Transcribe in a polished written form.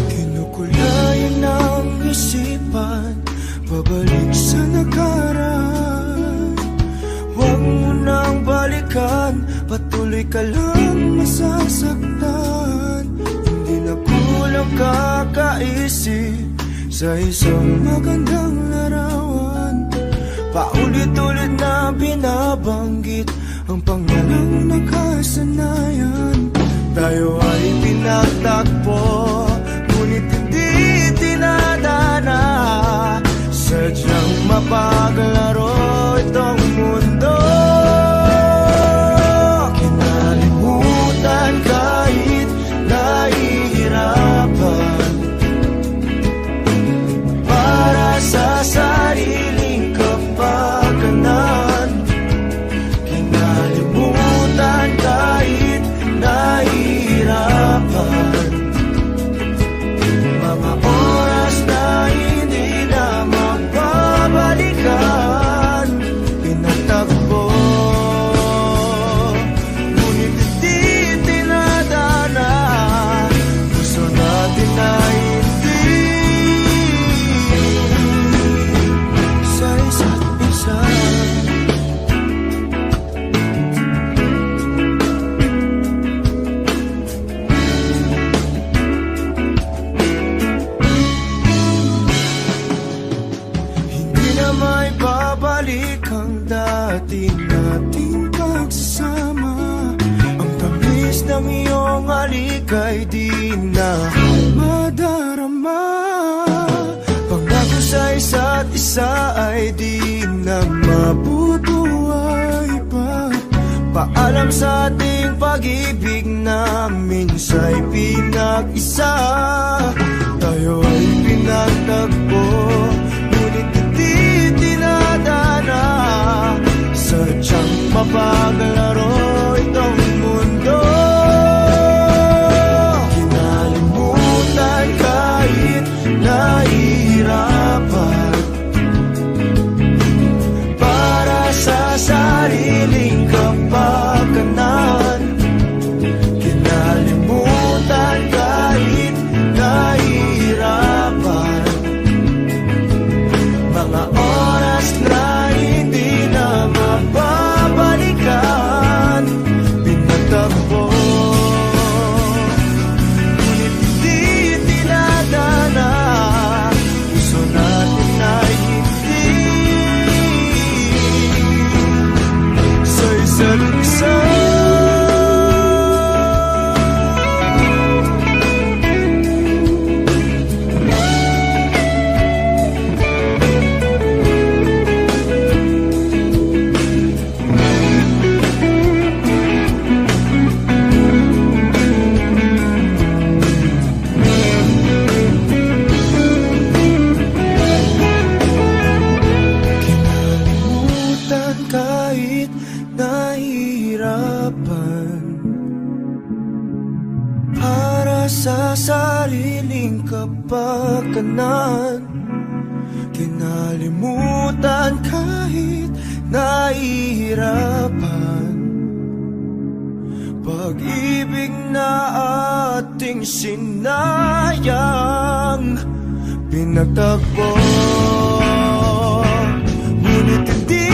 Kinukulayan ng isipan, pabalik sa nakaraan. Huwag mo nang balikan, patuloy ka lang masasaktan. Hindi na kulang kakaisip sa isang magandang larawan. Paulit-ulit na binabanggit ang pangalang nakasanayan. Tayo ay pinagtagpo, ngunit hindi tinadana. Sadyang mapaglaro itong mundo. Kinalimutan kahit nahihirapan, para sa sariling kapakanan. Kinalimutan kahit nahihirapan, mga oras na hindi na mababalikan. Pinatagpo, ngunit hindi tinadana. Gusto natin na hindi sa isa't isa. Hindi na may babalik ang dati nating pagsasama. Ang tamis ng iyong halik ay di na madarama. Pangako sa isa't isa ay di na mabubuhay pa. Paalam sa ating pag-ibig na minsa'y pinag-isa. Tayo ay pinagtagpo, ngunit hindi tinadana. Sadyang mapaglaro itong mundo. Kinalimutan kahit nahihirapan, para sa sariling kapakanan. Kinalimutan kahit nahihirapan, mga oras na hindi na mababalikan. Pinagtagpo, ngunit hindi tinadana. Gusto natin na hindi sa isa't isa. Kinalimutan kahit nahihirapan, para sa sariling kapakanan. Kinalimutan kahit nahihirapan, pag-ibig na ating sinayang. Pinagtagpo, ngunit hindi